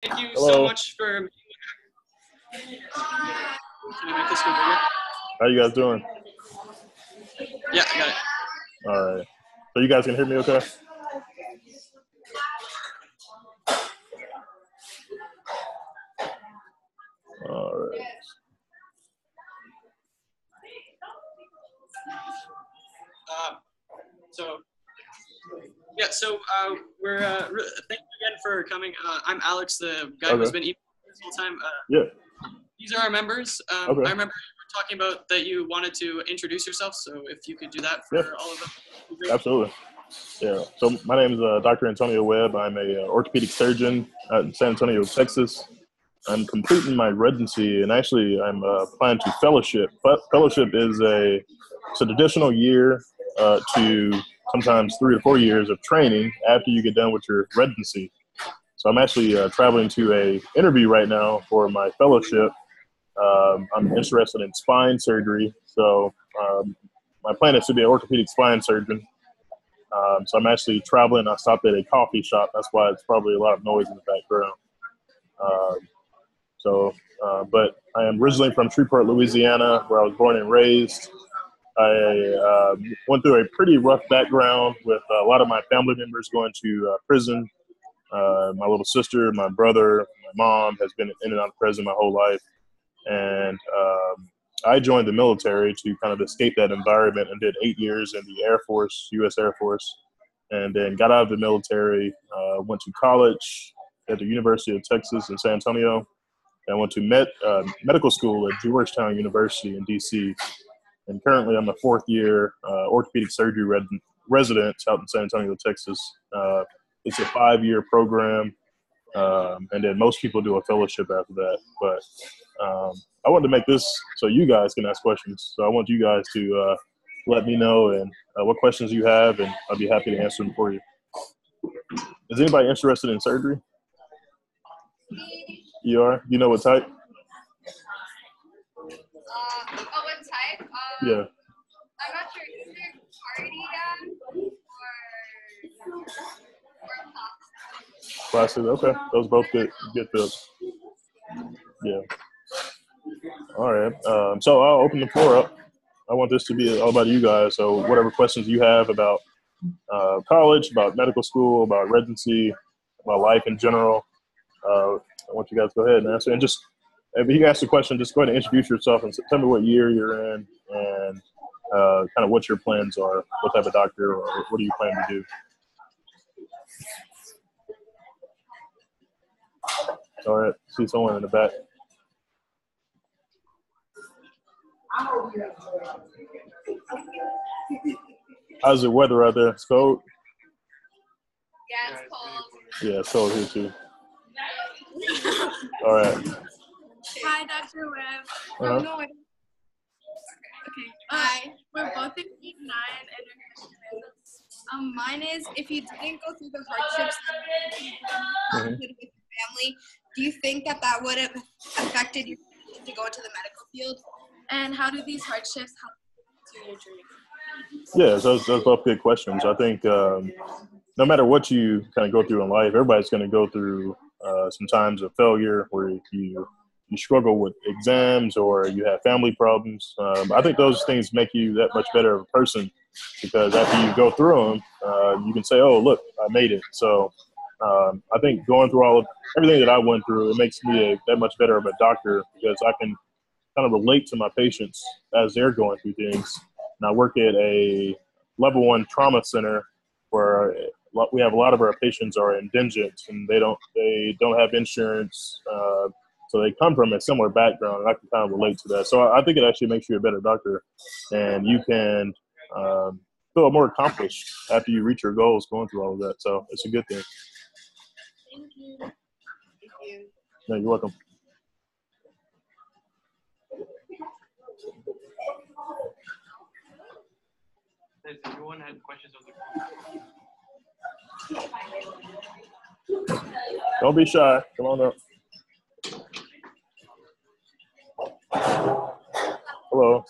Thank you Hello. so much for. Can I make this go bigger? How you guys doing? Yeah, I got it. All right. So you guys can hear me okay? All right. We're thank you again for coming. I'm Alex, the guy who's been emailing this whole time. Yeah. These are our members. Okay. I remember you were talking about that you wanted to introduce yourself, so if you could do that for all of us. Absolutely. Yeah. So my name is Dr. Antonio Webb. I'm a orthopedic surgeon out in San Antonio, Texas. I'm completing my residency, and actually I'm planning to fellowship. But fellowship is it's an additional year to sometimes 3 to 4 years of training after you get done with your residency. So I'm actually traveling to a interview right now for my fellowship. I'm interested in spine surgery, so my plan is to be an orthopedic spine surgeon. So I'm actually traveling. I stopped at a coffee shop. That's why it's probably a lot of noise in the background. But I am originally from Shreveport, Louisiana, where I was born and raised. I went through a pretty rough background with a lot of my family members going to prison. My little sister, my brother, my mom has been in and out of prison my whole life. And I joined the military to kind of escape that environment and did 8 years in the Air Force, U.S. Air Force, and then got out of the military, went to college at the University of Texas in San Antonio. I went to medical school at Georgetown University in D.C. And currently I'm a 4th year orthopedic surgery resident out in San Antonio, Texas. It's a 5-year program. And then most people do a fellowship after that. But I wanted to make this so you guys can ask questions. So I want you guys to let me know and what questions you have, and I'll be happy to answer them for you. Is anybody interested in surgery? You are? You know what type? What type? Yeah. I'm not sure. Is there cardiac or Plastic. Okay. Those both get filled. Yeah. All right. So I'll open the floor up. I want this to be all about you guys. So whatever questions you have about college, about medical school, about residency, about life in general, I want you guys to go ahead and answer. And just, if you ask a question, just go ahead and introduce yourself and tell me what year you're in and kind of what your plans are, what type of doctor or what do you plan to do. All right. See someone in the back. How's the weather out there? It's cold? Yeah, it's cold. Yeah, it's cold here too. All right. Hi, Dr. Webb. Uh-huh. No, okay. Hi. We're both in grade 9, and your question is, mine is, if you didn't go through the hardships with your family, do you think that would have affected you to go into the medical field? And how do these hardships help you to your dream? Yeah, those both good questions. I think no matter what you kind of go through in life, everybody's going to go through some times of failure where you struggle with exams or you have family problems. I think those things make you that much better of a person because after you go through them, you can say, oh, look, I made it. So I think going through everything that I went through, it makes me that much better of a doctor because I can kind of relate to my patients as they're going through things. And I work at a level 1 trauma center where we have a lot of our patients are indigent and they don't have insurance. So they come from a similar background, and I can kind of relate to that. So I think it actually makes you a better doctor, and you can feel more accomplished after you reach your goals going through all of that. So it's a good thing. Thank you. Thank you. No, you're welcome. If everyone had questions on Don't be shy. Come on up. Hello.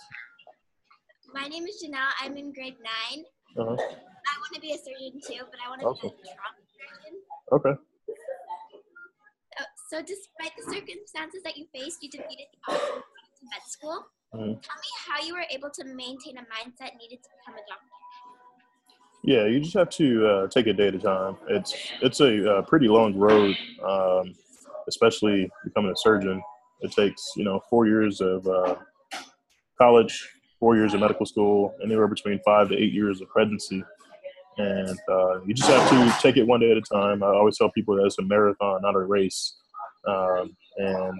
My name is Janelle. I'm in grade 9. Uh-huh. I want to be a surgeon too, but I want to be a trauma surgeon. Okay. So despite the circumstances that you faced, you defeated the odds and went to med school. Mhm. Tell me how you were able to maintain a mindset needed to become a doctor. Yeah, you just have to take it day at a time. It's a pretty long road, especially becoming a surgeon. It takes 4 years of college, 4 years of medical school, anywhere between 5 to 8 years of residency. And you just have to take it one day at a time. I always tell people that it's a marathon, not a race. And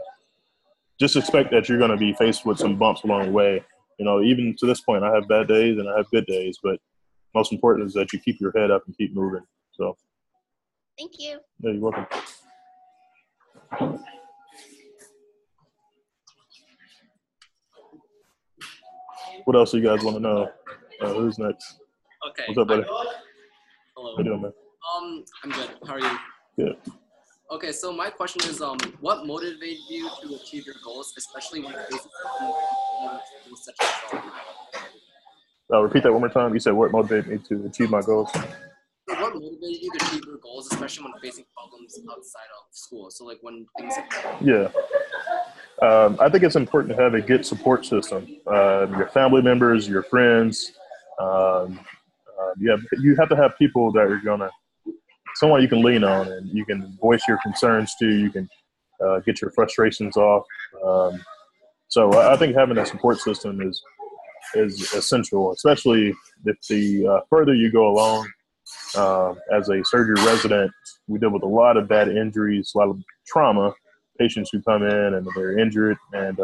just expect that you're going to be faced with some bumps along the way. Even to this point, I have bad days and I have good days, but most important is that you keep your head up and keep moving. So, Thank you. yeah, you're welcome. What else do you guys want to know? Who's next? Okay. What's up, buddy? Hello. How you doing, man? I'm good. How are you? Good. Okay, so my question is, what motivated you to achieve your goals, especially when facing such as Repeat that one more time. You said what motivated me to achieve my goals? So what motivated you to achieve your goals, especially when facing problems outside of school? So like when things. Yeah. I think it's important to have a good support system. Your family members, your friends. You have to have people that are someone you can lean on and you can voice your concerns to. You can get your frustrations off. So I think having a support system is essential, especially if the further you go along. As a surgery resident, we deal with a lot of bad injuries, a lot of trauma. Patients who come in and they're injured, and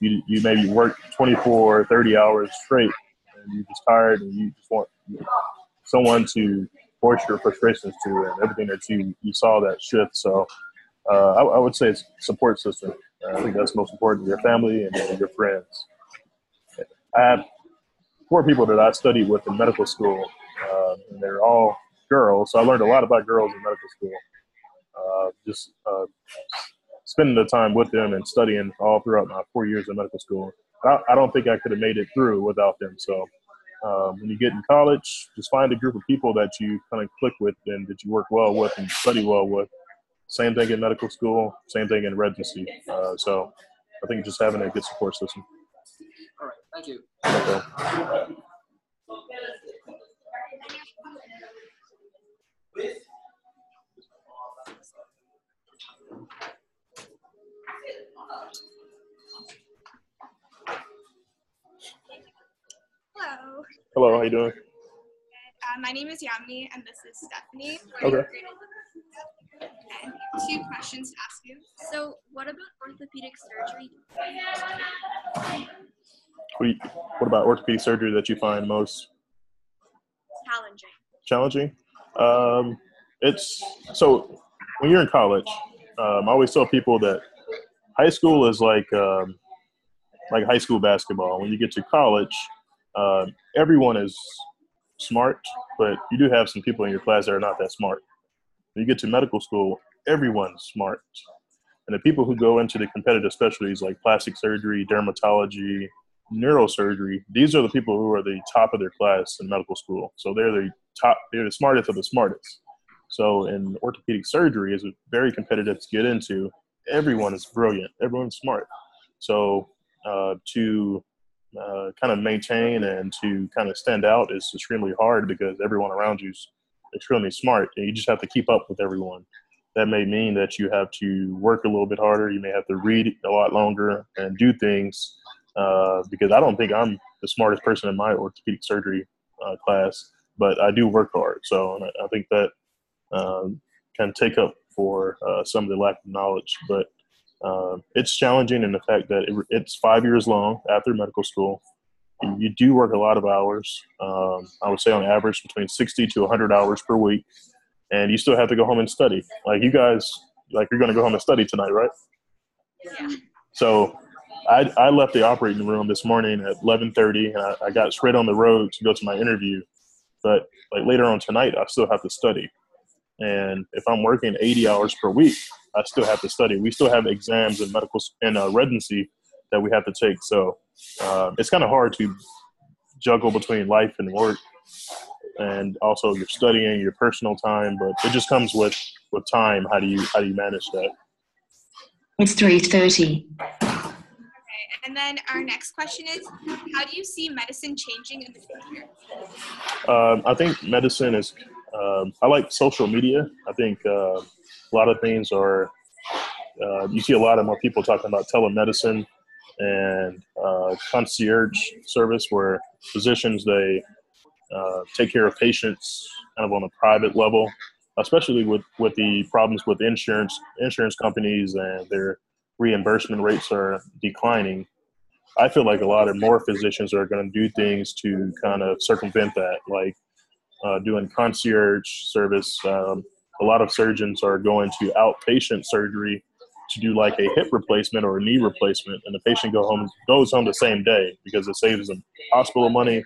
you maybe work 24, 30 hours straight, and you're just tired, and you just want someone to voice your frustrations to, and everything that you saw that shift. So I would say it's support system. I think that's most important. Your family and your friends. I have 4 people that I studied with in medical school, and they're all girls. So I learned a lot about girls in medical school. Just spending the time with them and studying all throughout my 4 years of medical school. I don't think I could have made it through without them. So when you get in college, just find a group of people that you kind of click with and that you work well with and study well with. Same thing in medical school, same thing in residency. So I think just having a good support system. All right, thank you. Okay. Hello. Hello, how you doing? My name is Yamini, and this is Stephanie. Okay. Okay. 2 questions to ask you. So what about orthopedic surgery? What about orthopedic surgery that you find most Challenging. challenging? It's so when you're in college, I always tell people that high school is like high school basketball. When you get to college, everyone is smart, but you do have some people in your class that are not that smart. When you get to medical school, everyone's smart. And the people who go into the competitive specialties like plastic surgery, dermatology, neurosurgery, these are the people who are the top of their class in medical school. So they're the smartest of the smartest. So in orthopedic surgery is very competitive to get into. Everyone is brilliant. Everyone's smart. So to kind of maintain and to kind of stand out is extremely hard because everyone around you is extremely smart, and you just have to keep up with everyone. That may mean that you have to work a little bit harder. You may have to read a lot longer and do things because I don't think I'm the smartest person in my orthopedic surgery class, but I do work hard. So I think that can take up for some of the lack of knowledge, but it's challenging in the fact that it's 5 years long after medical school. You do work a lot of hours. I would say on average between 60 to 100 hours per week. And you still have to go home and study. Like you guys, like you're going to go home and study tonight, right? Yeah. So I left the operating room this morning at 11:30, and I got straight on the road to go to my interview. But like later on tonight, I still have to study. And if I'm working 80 hours per week, I still have to study. We still have exams in medical and residency that we have to take. So it's kind of hard to juggle between life and work, and also your studying, your personal time. But it just comes with time. How do you manage that? It's 3:30. Okay, and then our next question is, how do you see medicine changing in the future? I think medicine is, I like social media. I think a lot of things are, you see a lot of more people talking about telemedicine and concierge service where physicians, they take care of patients kind of on a private level, especially with the problems with insurance companies and their reimbursement rates are declining. I feel like a lot of more physicians are going to do things to kind of circumvent that, like doing concierge service. A lot of surgeons are going to outpatient surgery to do like a hip replacement or a knee replacement, and the patient goes home the same day because it saves them hospital money,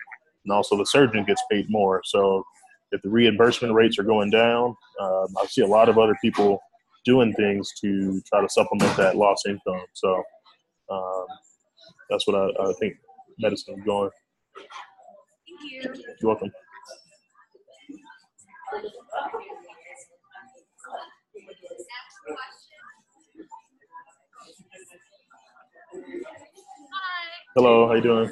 and also the surgeon gets paid more. So if the reimbursement rates are going down, I see a lot of other people doing things to try to supplement that lost income. So that's what I think medicine is going. Thank you. You're welcome. Hi, Hello, how you doing?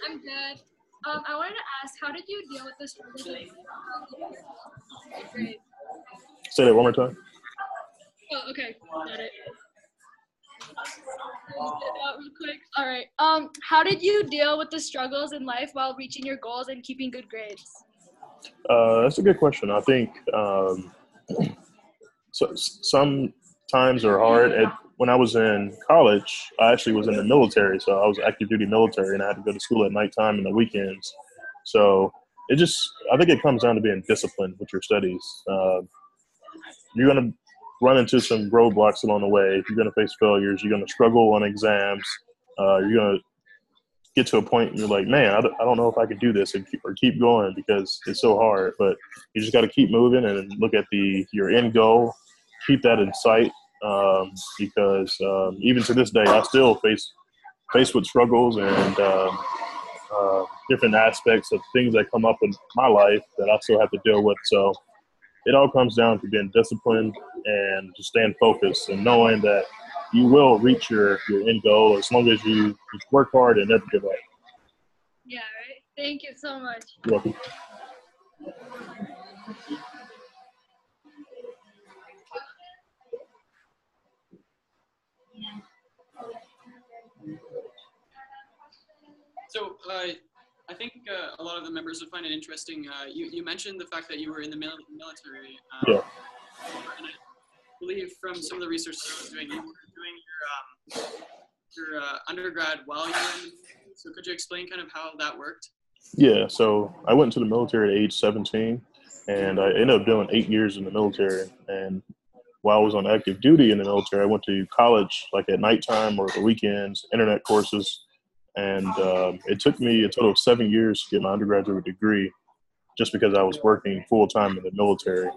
I'm good. I wanted to ask, how did you deal with the struggles of grade? Say that one more time. Oh, okay, got it. Real quick. All right. How did you deal with the struggles in life while reaching your goals and keeping good grades? That's a good question. I think some times are hard. When I was in college, I actually was in the military, so I was active duty military, and I had to go to school at nighttime and the weekends. So I think it comes down to being disciplined with your studies. You're going to run into some roadblocks along the way. You're going to face failures. You're going to struggle on exams. You're going to get to a point and you're like, man, I don't know if I can do this or keep going because it's so hard. But you just got to keep moving and look at your end goal. Keep that in sight because even to this day, I still faced with struggles and different aspects of things that come up in my life that I still have to deal with. So it all comes down to being disciplined and just staying focused and knowing that you will reach your end goal as long as you work hard and never give up. Yeah, right. Thank you so much. You're welcome. So I think a lot of the members would find it interesting. You mentioned the fact that you were in the military. Yeah. And I believe from some of the research that I was doing, you were doing your undergrad while you were in the military. So could you explain kind of how that worked? Yeah, so I went into the military at age 17, and I ended up doing 8 years in the military. And while I was on active duty in the military, I went to college like at nighttime or the weekends, internet courses. And it took me a total of 7 years to get my undergraduate degree just because I was working full-time in the military.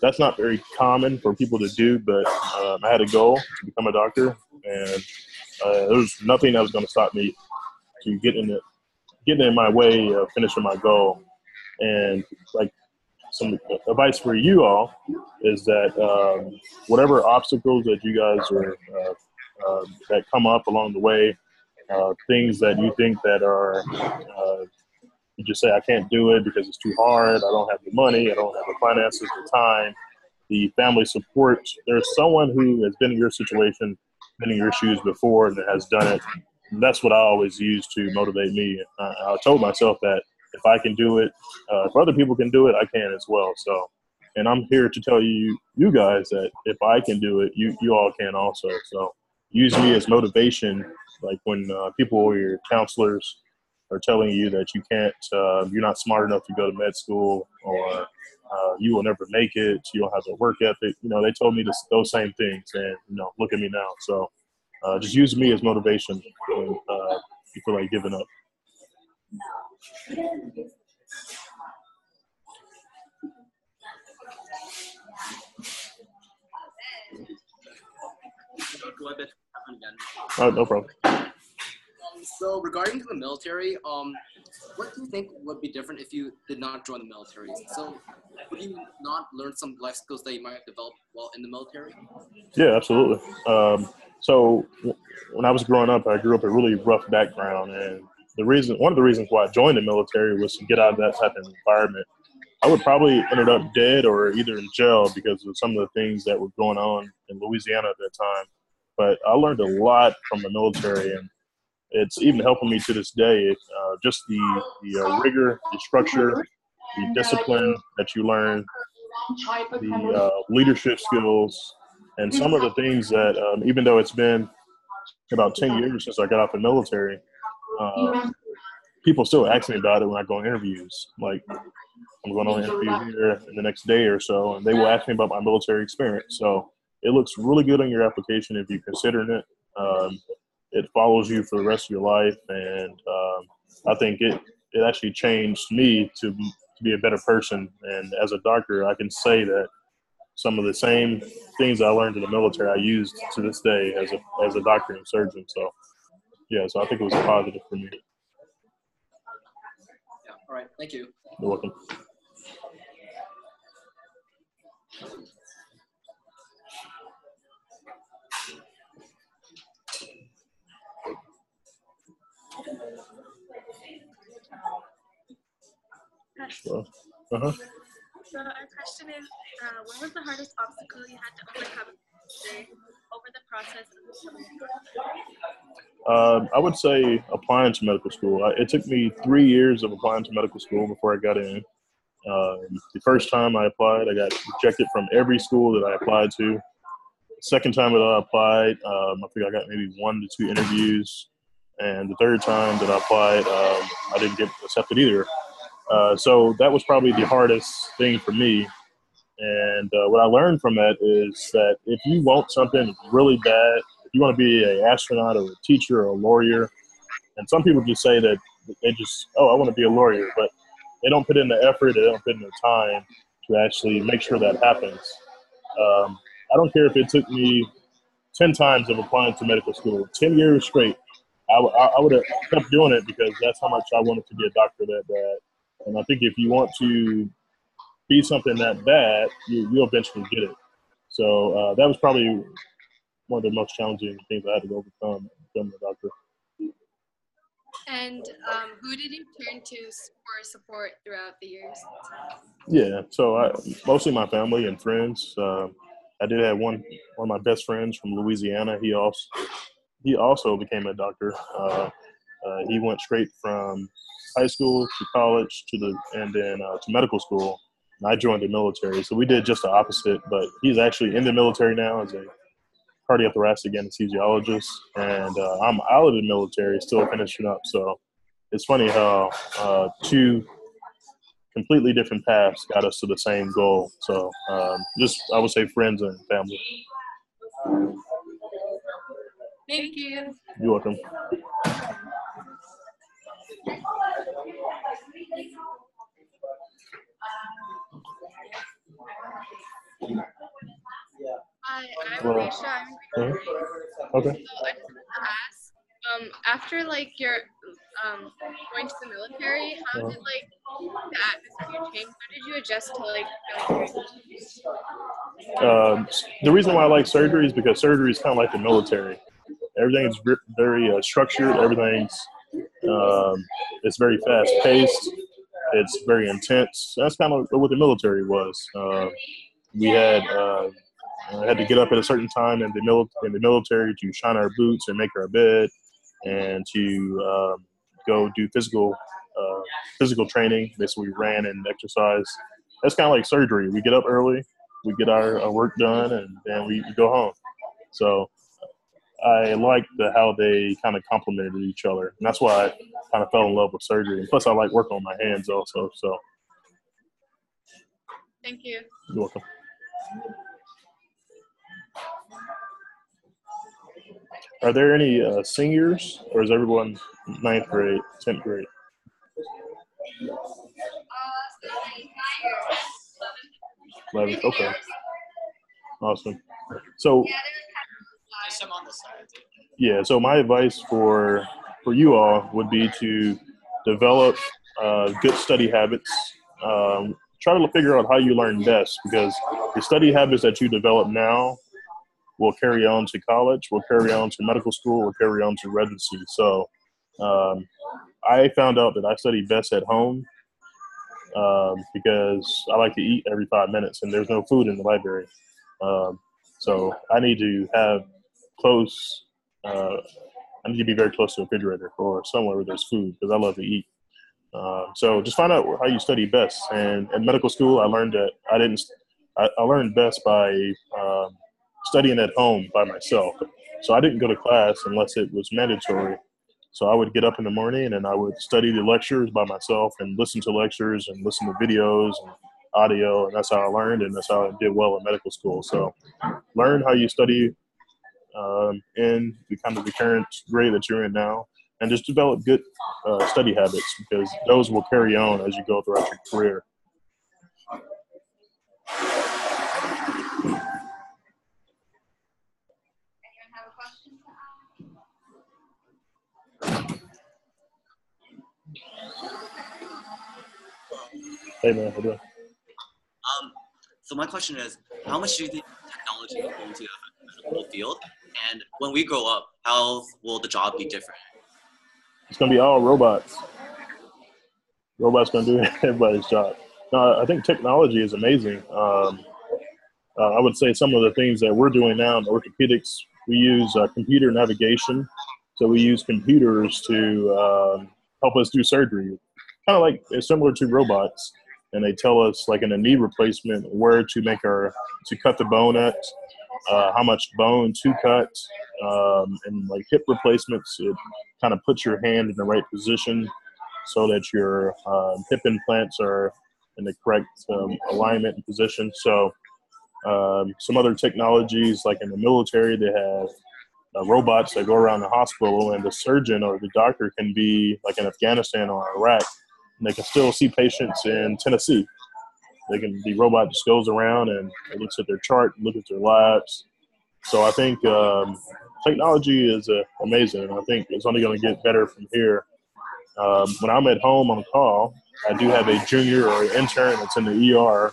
That's not very common for people to do, but I had a goal to become a doctor, and there was nothing that was going to stop me to getting in my way of finishing my goal. And like some advice for you all is that whatever obstacles that you guys are that come up along the way, things that you think that are you just say, I can't do it because it's too hard, I don't have the money, I don't have the finances, the time, the family support. There's someone who has been in your situation, been in your shoes before, and has done it. And that's what I always use to motivate me. I told myself that if I can do it, if other people can do it, I can as well. So, and I'm here to tell you guys that if I can do it, you all can also. So use me as motivation, like when people or your counselors are telling you that you can't, you're not smart enough to go to med school, or you will never make it, you don't have the work ethic. They told me those same things, and look at me now. So just use me as motivation when you feel like giving up. No problem. So regarding to the military, what do you think would be different if you did not join the military? So would you not learn some life skills that you might have developed while in the military? Yeah, absolutely. So when I was growing up, I grew up in a really rough background, and one of the reasons why I joined the military was to get out of that type of environment. I would probably ended up dead or either in jail because of some of the things that were going on in Louisiana at that time. But I learned a lot from the military, and it's even helping me to this day. Just the rigor, the structure, the discipline that you learn, the leadership skills, and some of the things that, even though it's been about 10 years since I got out the military, people still ask me about it when I go on interviews. Like, I'm going on an interview here in the next day or so, and they will ask me about my military experience. So it looks really good on your application if you're considering it. It follows you for the rest of your life, and I think it actually changed me to be a better person. And as a doctor, I can say that some of the same things I learned in the military I used to this day as a doctor and surgeon. So yeah, so I think it was a positive for me. Yeah. All right. Thank you. You're welcome. Well, So our question is, what was the hardest obstacle you had to overcome over the process of becoming a doctor? I would say applying to medical school. It took me 3 years of applying to medical school before I got in. The first time I applied, I got rejected from every school that I applied to. The second time that I applied, I think I got maybe 1 to 2 interviews. And the third time that I applied, I didn't get accepted either. So that was probably the hardest thing for me. And what I learned from that is that if you want something really bad, if you want to be an astronaut or a teacher or a lawyer, and some people just say that they just, I want to be a lawyer, but they don't put in the effort, they don't put in the time to actually make sure that happens. I don't care if it took me 10 times of applying to medical school, 10 years straight. I would have kept doing it because that's how much I wanted to be a doctor that bad. And I think if you want to be something that bad, you'll eventually get it. So that was probably one of the most challenging things I had to overcome becoming a doctor. And who did you turn to for support throughout the years? Yeah, so mostly my family and friends. I did have one of my best friends from Louisiana. He also became a doctor. He went straight from high school to college and then to medical school. And I joined the military, so we did just the opposite. But he's actually in the military now as a cardiothoracic anesthesiologist, and I'm out of the military, still finishing up. So it's funny how 2 completely different paths got us to the same goal. So just, I would say, friends and family. Thank you. You're welcome. Hi, I'm Alicia. I'm in grade 3. Okay. So I just wanted to ask, after your going to the military, how did the atmosphere change? How did you adjust to military? The reason why I like surgery is because surgery is kind of like the military. Everything's very structured. Everything's it's very fast paced. It's very intense. That's kind of what the military was. We had to get up at a certain time in the military to shine our boots and make our bed, and to go do physical training. Basically, we ran and exercised. That's kind of like surgery. We get up early, we get our work done, and then we go home. So I liked how they kind of complemented each other. And that's why I kind of fell in love with surgery. And plus, I like working on my hands also. So Thank you. You're welcome. Are there any seniors, or is everyone 9th grade, 10th grade? 11th. Okay. Awesome. So Some on the side. yeah, so my advice for you all would be to develop good study habits. try to figure out how you learn best, because the study habits that you develop now will carry on to college, will carry on to medical school, will carry on to residency. So I found out that I study best at home because I like to eat every 5 minutes and there's no food in the library. So I need to have close, I need to be very close to a refrigerator or somewhere where there's food because I love to eat. So just find out how you study best. And in medical school, I learned that I learned best by studying at home by myself. So I didn't go to class unless it was mandatory. So I would get up in the morning and I would study the lectures by myself and listen to lectures and listen to videos and audio. And that's how I learned, and that's how I did well in medical school. So learn how you study in the kind of the current grade that you're in now, and just develop good study habits, because those will carry on as you go throughout your career. Hey man, how you doing? So my question is, how much do you think technology will go into the medical field? And when we grow up, how will the job be different? It's going to be all robots. Robots going to do everybody's job. No, I think technology is amazing. I would say some of the things that we're doing now in orthopedics, we use computer navigation. So we use computers to help us do surgery. Kind of like, it's similar to robots. And they tell us, like in a knee replacement, where to cut the bone at, how much bone to cut, and like hip replacements, it kind of puts your hand in the right position so that your hip implants are in the correct alignment and position. So some other technologies, like in the military, they have robots that go around the hospital, and the surgeon or the doctor can be like in Afghanistan or Iraq. And they can still see patients in Tennessee. The robot just goes around and it looks at their chart, looks at their labs. So I think technology is amazing, and I think it's only going to get better from here. When I'm at home on call, I do have a junior or an intern that's in the ER,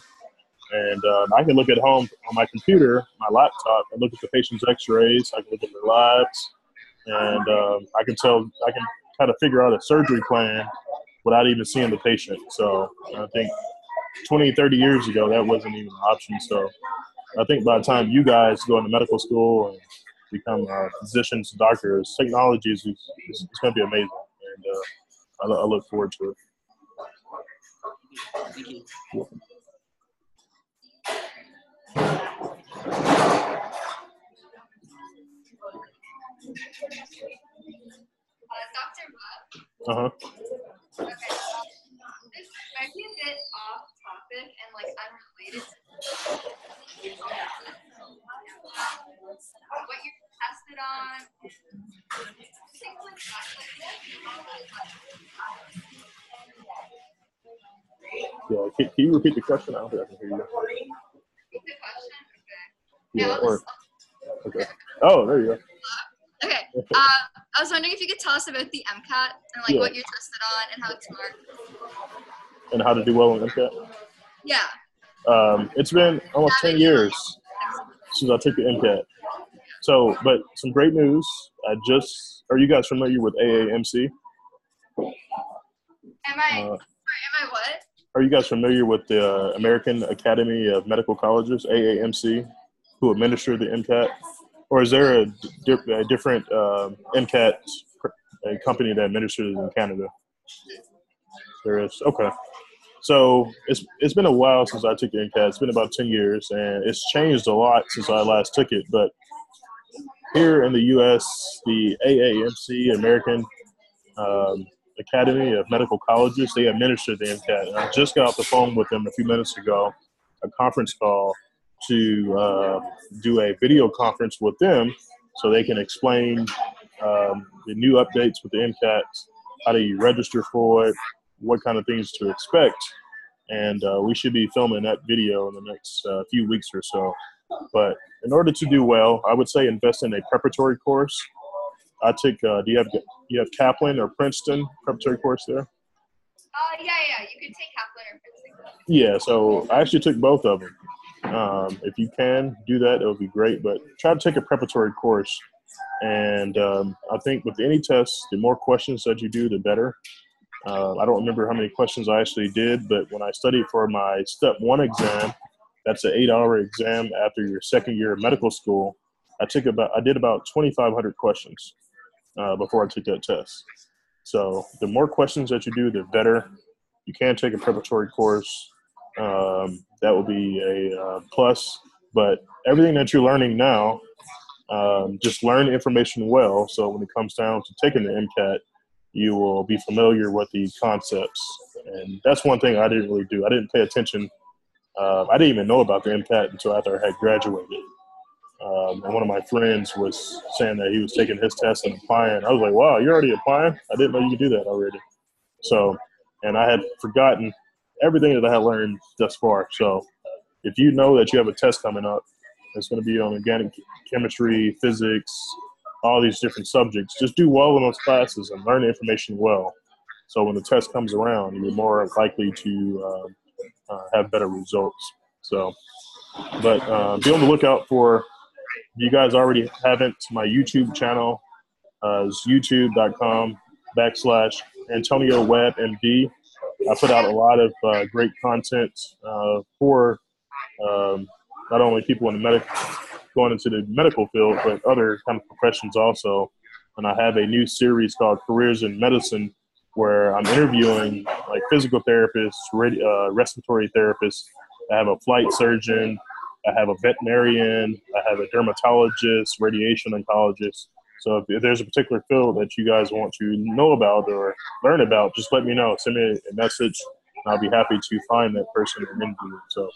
and I can look at home on my computer, my laptop, and look at the patient's x-rays. I can look at their labs, and I can kind of figure out a surgery plan without even seeing the patient. So I think 20, 30 years ago, that wasn't even an option. So I think by the time you guys go into medical school and become physicians, doctors, technology is going to be amazing. And I look forward to it. Thank you. You're welcome. Dr. Webb. Uh-huh. Okay. This might be a bit off topic and like unrelated to what you're tested on. Things like that. Yeah, can you repeat the question? I don't think I can hear you. Repeat the question? Okay. Yeah, Yeah, okay. Oh, there you go. Okay. I was wondering if you could tell us about the MCAT and like what you're tested on and how it's marked. And how to do well in MCAT? Yeah. It's been almost 10 years since I took the MCAT. So, but some great news. Are you guys familiar with AAMC? Am I what? Are you guys familiar with the American Academy of Medical Colleges, AAMC, who administer the MCAT? Or is there a different MCAT company that administers it in Canada? There is. Okay. So it's been a while since I took the MCAT. It's been about 10 years, and it's changed a lot since I last took it. But here in the U.S., the AAMC, American Academy of Medical Colleges, they administer the MCAT. And I just got off the phone with them a few minutes ago, a conference call, to do a video conference with them so they can explain the new updates with the MCAT, how do you register for it, what kind of things to expect. And we should be filming that video in the next few weeks or so. But in order to do well, I would say invest in a preparatory course. I took, do you have Kaplan or Princeton preparatory course there? Yeah, you could take Kaplan or Princeton. Yeah, so I actually took both of them. If you can do that, it would be great. But try to take a preparatory course. And I think with any test, the more questions that you do, the better. I don't remember how many questions I actually did, but when I studied for my Step 1 exam, that's an 8-hour exam after your second year of medical school. I did about 2,500 questions before I took that test. So the more questions that you do, the better. You can take a preparatory course. That will be a plus. But everything that you're learning now, just learn the information well. So when it comes down to taking the MCAT, you will be familiar with the concepts. And that's one thing I didn't really do. I didn't pay attention. I didn't even know about the MCAT until after I had graduated. And one of my friends was saying that he was taking his test and applying. I was like, wow, you're already applying? I didn't know you could do that already. So, and I had forgotten everything that I had learned thus far. So if you know that you have a test coming up, it's going to be on organic chemistry, physics, all these different subjects. Just do well in those classes and learn the information well. So when the test comes around, you're more likely to have better results. So, but be on the lookout for, if you guys already haven't, my YouTube channel is youtube.com/Antonio Webb MD. I put out a lot of great content for not only people in the going into the medical field, but other kind of professions also. And I have a new series called Careers in Medicine, where I'm interviewing like physical therapists, respiratory therapists. I have a flight surgeon. I have a veterinarian. I have a dermatologist, radiation oncologist. So if there's a particular field that you guys want to know about or learn about, just let me know. Send me a message, and I'll be happy to find that person and interview. So,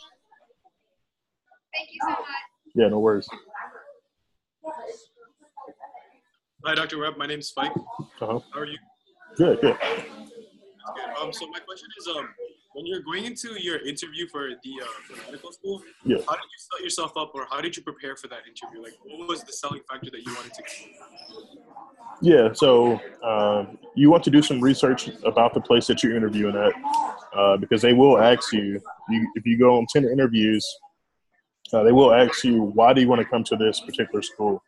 Thank you so much. Yeah, no worries. Hi, Dr. Webb. My name's Spike. Uh-huh. How are you? Good, good. That's good. So my question is, when you're going into your interview for for medical school, Yeah. how did you set yourself up, or how did you prepare for that interview? Like, what was the selling factor that you wanted to get? Yeah, so you want to do some research about the place that you're interviewing at, because they will ask you, if you go on 10 interviews, they will ask you, why do you want to come to this particular school?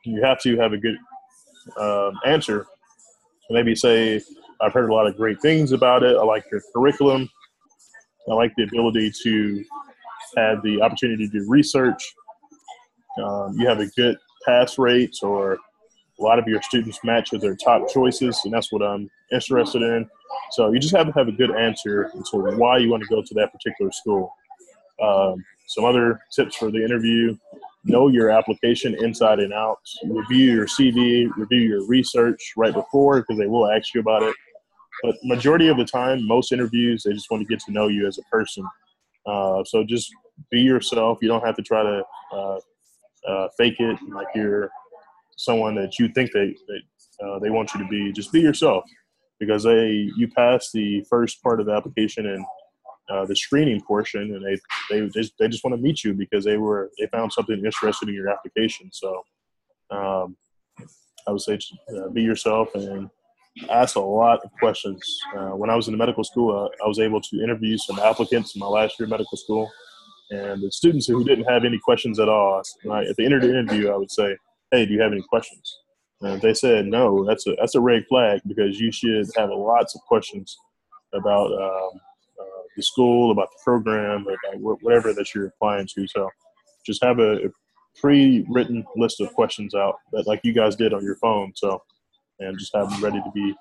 You have to have a good answer. Maybe say, I've heard a lot of great things about it. I like your curriculum. I like the ability to have the opportunity to do research. You have a good pass rate, or a lot of your students match with their top choices, and that's what I'm interested in. So you just have to have a good answer to why you want to go to that particular school. Some other tips for the interview: know your application inside and out. Review your CV, review your research right before, because they will ask you about it. But majority of the time, most interviews, they just want to get to know you as a person. So just be yourself. You don't have to try to fake it like you're someone that you think they want you to be. Just be yourself, because you pass the first part of the application and the screening portion, and they just want to meet you because they found something interesting in your application. So I would say be yourself and ask a lot of questions. When I was in medical school, I was able to interview some applicants in my last year of medical school, and the students who didn't have any questions at all, at the end of the interview, I would say, hey, do you have any questions? And if they said no, that's a red flag, because you should have lots of questions about the school, about the program, about whatever that you're applying to. So just have a pre-written list of questions out that, like you guys did on your phone. So, and just have them ready to be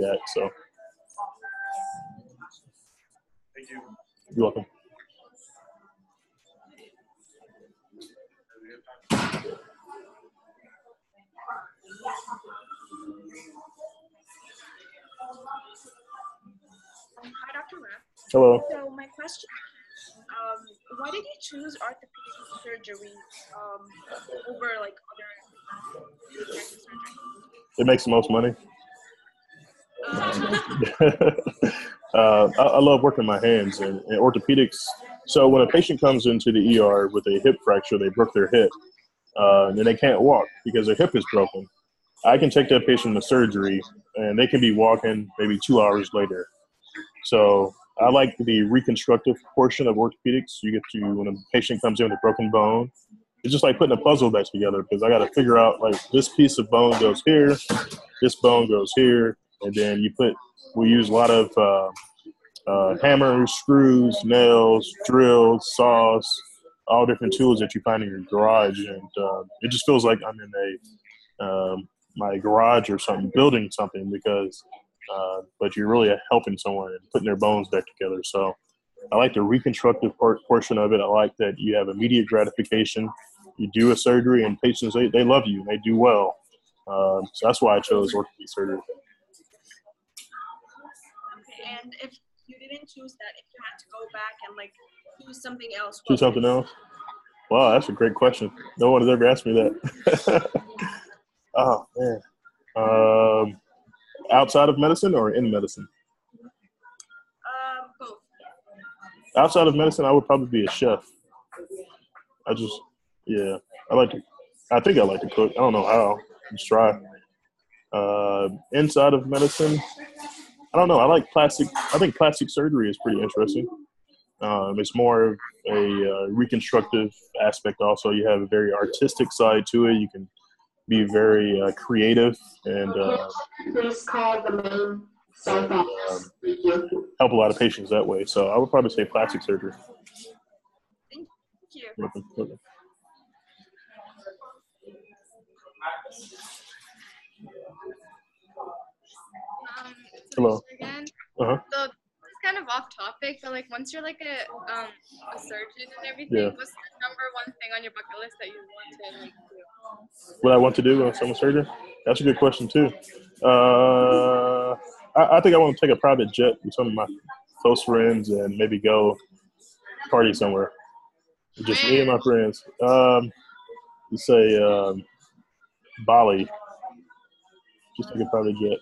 asked. So Thank you. You're welcome. Hi, Dr. Webb. Hello. So my question, why did you choose orthopedic surgery over like other types of surgery? It makes the most money. I love working my hands and orthopedics. So when a patient comes into the ER with a hip fracture, they broke their hip, and they can't walk because their hip is broken. I can take that patient to surgery, and they can be walking maybe 2 hours later. So I like the reconstructive portion of orthopedics. You get to, when a patient comes in with a broken bone, it's just like putting a puzzle back together, because I got to figure out, like, this piece of bone goes here, this bone goes here, and then we use a lot of hammers, screws, nails, drills, saws, all different tools that you find in your garage. And it just feels like I'm in my garage or something, building something, but you're really helping someone and putting their bones back together. So I like the reconstructive portion of it. I like that you have immediate gratification. You do a surgery and patients, they love you and they do well. So that's why I chose orthopedic surgery. Okay, and if you didn't choose that, if you had to go back and like choose something else. Choose something else? Wow, that's a great question. No one has ever asked me that. Oh, man. Outside of medicine or in medicine? Both. Outside of medicine, I would probably be a chef. I think I like to cook. I don't know how. Just try. Inside of medicine, I don't know. I think plastic surgery is pretty interesting. It's more of a reconstructive aspect. Also, you have a very artistic side to it. You can be very creative and help a lot of patients that way. So I would probably say plastic surgery. Thank you. Hello. Again. Uh-huh. So this is kind of off topic, but like once you're like a surgeon and everything, what's the number one thing on your bucket list that you want to like do? What I want to do when I'm a surgeon? That's a good question too. I think I want to take a private jet with some of my close friends and maybe go party somewhere. Just me and my friends. Let's say Bali. Just take a private jet.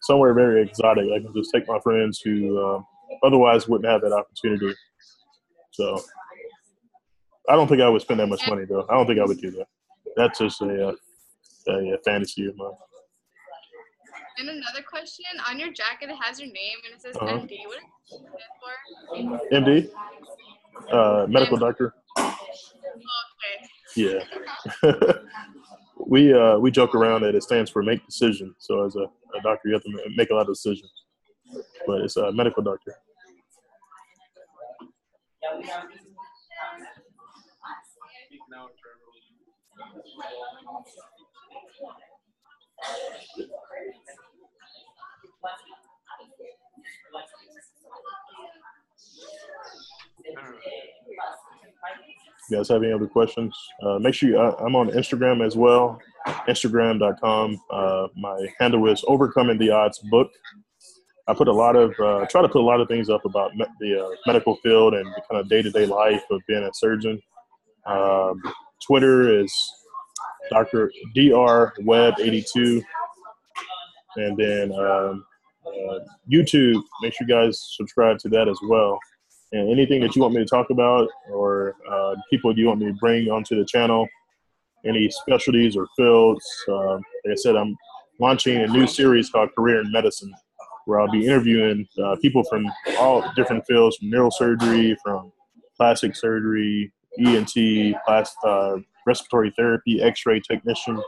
Somewhere very exotic. I can just take my friends who otherwise wouldn't have that opportunity. So I don't think I would spend that much money, though. I don't think I would do that. That's just a fantasy of mine. And another question, on your jacket it has your name and it says MD. What does it stand for? MD? Medical doctor. Okay. Yeah. We joke around that it stands for make decisions. So as a doctor, you have to make a lot of decisions. But it's a medical doctor. You guys have any other questions? Make sure I'm on Instagram as well, Instagram.com. My handle is Overcoming the Odds Book. I put try to put a lot of things up about the medical field and the kind of day-to-day life of being a surgeon. Twitter is Dr. Webb 82. And then YouTube, make sure you guys subscribe to that as well. And anything that you want me to talk about or people you want me to bring onto the channel, any specialties or fields, like I said, I'm launching a new series called Career in Medicine, where I'll be interviewing people from all different fields, from neurosurgery, from plastic surgery, ENT, respiratory therapy, x-ray technician.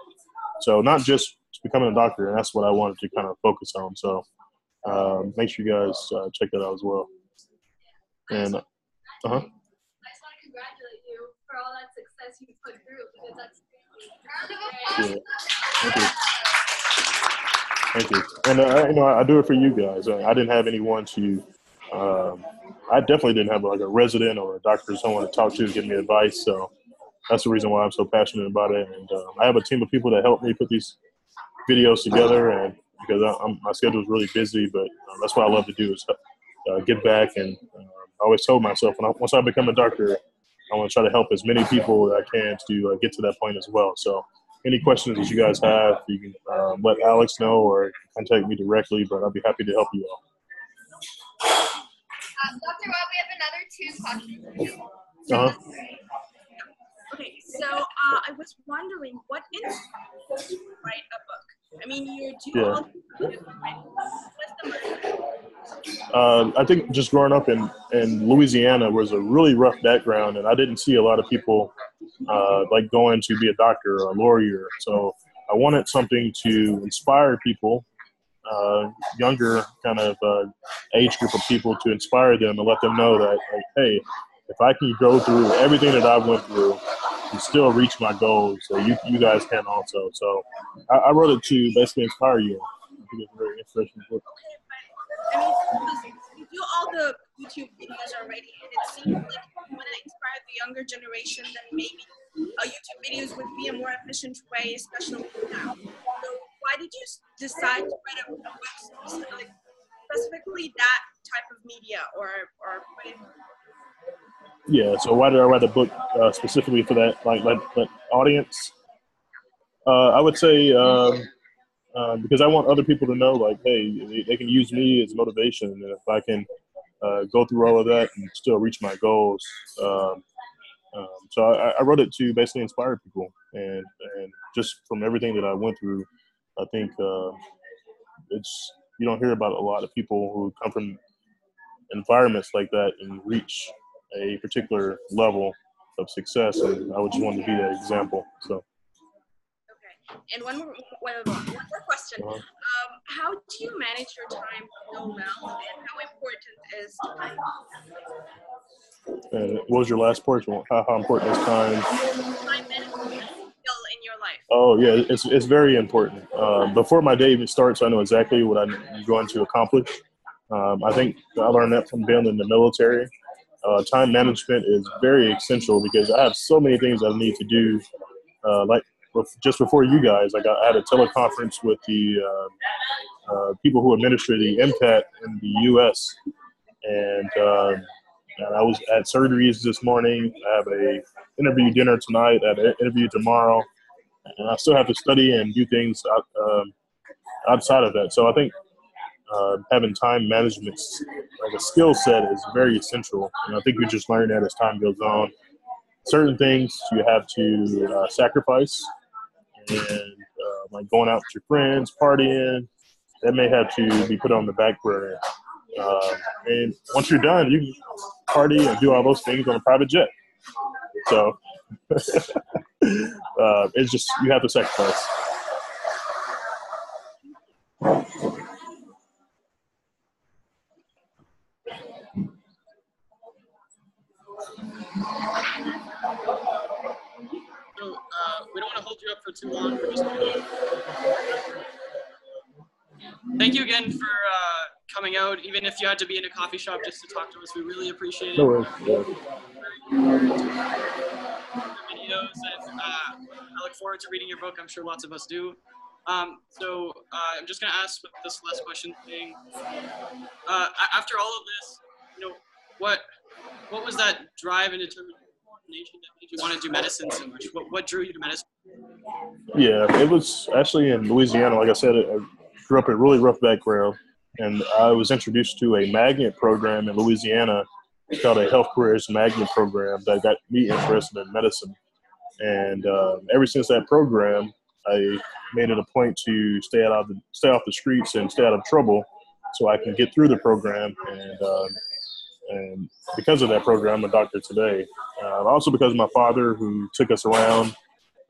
So not just becoming a doctor, and that's what I wanted to kind of focus on. So make sure you guys check that out as well. And I just want to congratulate you for all that success you put through, because that's great. Yeah. Thank you. And I do it for you guys. I didn't have anyone to. I definitely didn't have like a resident or a doctor, someone to talk to give me advice. So that's the reason why I'm so passionate about it. And I have a team of people that help me put these videos together, and because my schedule is really busy, but that's what I love to do is give back. And I always told myself, once I become a doctor, I want to try to help as many people that I can to get to that point as well. So any questions that you guys have, you can let Alex know or contact me directly, but I'll be happy to help you all. Dr. Webb, we have another 2 questions for you. Okay, so I was wondering, what inspired you to write a book? I mean, you do all the right? What's the motivation? I think just growing up in Louisiana was a really rough background, and I didn't see a lot of people like going to be a doctor or a lawyer. So I wanted something to inspire people, younger kind of age group of people, to inspire them and let them know that, like, hey, if I can go through everything that I went through and still reach my goals, so you guys can also. So I wrote it to basically inspire you. I think it's a very interesting book. I mean, you do all the YouTube videos already, and it seems like you want to inspire the younger generation, then maybe YouTube videos would be a more efficient way, especially now. So why did you decide to write a book, like specifically that type of media, or put it? Yeah. So why did I write a book specifically for that, like audience? I would say because I want other people to know, like, hey, they can use me as motivation, and if I can go through all of that and still reach my goals. So I wrote it to basically inspire people, and just from everything that I went through, I think you don't hear about a lot of people who come from environments like that and reach a particular level of success, and I would just want to be that example. So. Okay, and one more question. How do you manage your time so well, and how important is time? What was your last portion? How important is time? Time management skill in your life. Oh yeah, it's very important. Before my day even starts, I know exactly what I'm going to accomplish. I think I learned that from being in the military. Time management is very essential because I have so many things I need to do. Like just before you guys, I had a teleconference with the people who administer the MCAT in the U.S. And I was at surgeries this morning. I have a interview dinner tonight. I have an interview tomorrow, and I still have to study and do things outside of that. So I think having time management, like a skill set, is very essential. And I think we just learn that as time goes on. Certain things you have to sacrifice, and like going out with your friends, partying, that may have to be put on the back burner. And once you're done, you can party and do all those things on a private jet. So it's just, you have to sacrifice. So we don't want to hold you up for too long. We're just thank you again for coming out, even if you had to be in a coffee shop just to talk to us. We really appreciate it. No worries. Videos, and I look forward to reading your book. I'm sure lots of us do. So I'm just going to ask with this last question thing. After all of this, what was that drive and determination that made you want to do medicine so much? What drew you to medicine? Yeah, it was actually in Louisiana. Like I said, I grew up in a really rough background, and I was introduced to a magnet program in Louisiana called a Health Careers Magnet Program that got me interested in medicine. And ever since that program, I made it a point to stay off the streets and stay out of trouble, so I can get through the program. And because of that program, I'm a doctor today. Also because of my father, who took us around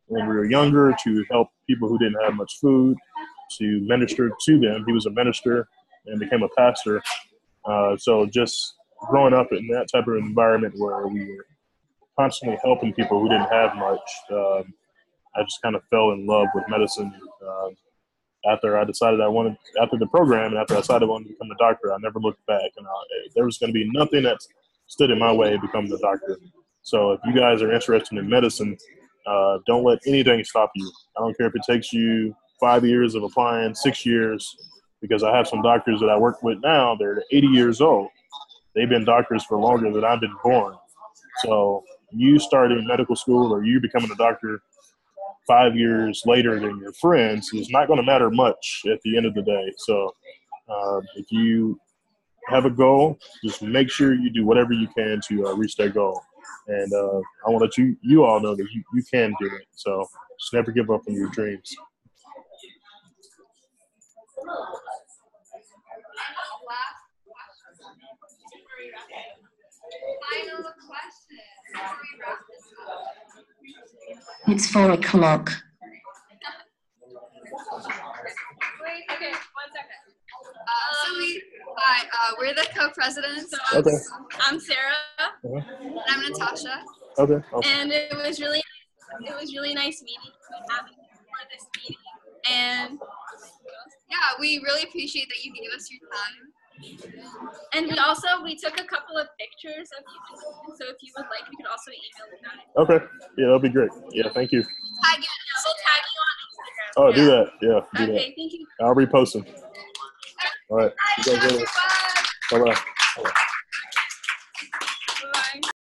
when we were younger to help people who didn't have much food, to minister to them. He was a minister and became a pastor. So just growing up in that type of environment where we were constantly helping people who didn't have much, I just kind of fell in love with medicine. After the program, and after I decided I wanted to become a doctor, I never looked back. And there was going to be nothing that stood in my way of becoming a doctor. So if you guys are interested in medicine, don't let anything stop you. I don't care if it takes you 5 years of applying, 6 years, because I have some doctors that I work with now, they're 80 years old. They've been doctors for longer than I've been born. So you starting medical school or you becoming a doctor 5 years later than your friends is not going to matter much at the end of the day. So if you have a goal, just make sure you do whatever you can to reach that goal. And I want to let you all know that you can do it. So just never give up on your dreams. Final question before we wrap this up. It's 4 o'clock. Wait, okay, 1 second. We're the co-presidents. Okay. I'm Sarah. Uh-huh. And I'm Natasha. Okay. Awesome. And it was really nice meeting you and having you for this meeting. And yeah, we really appreciate that you gave us your time. And we took a couple of pictures of you. So if you would like, we could also email them out. Okay. Yeah, that'll be great. Yeah, thank you. We'll tag you on Instagram. Oh, do that. Yeah, do that. Okay, thank you. I'll repost them. All right. You guys later. Bye. Bye-bye. Bye-bye.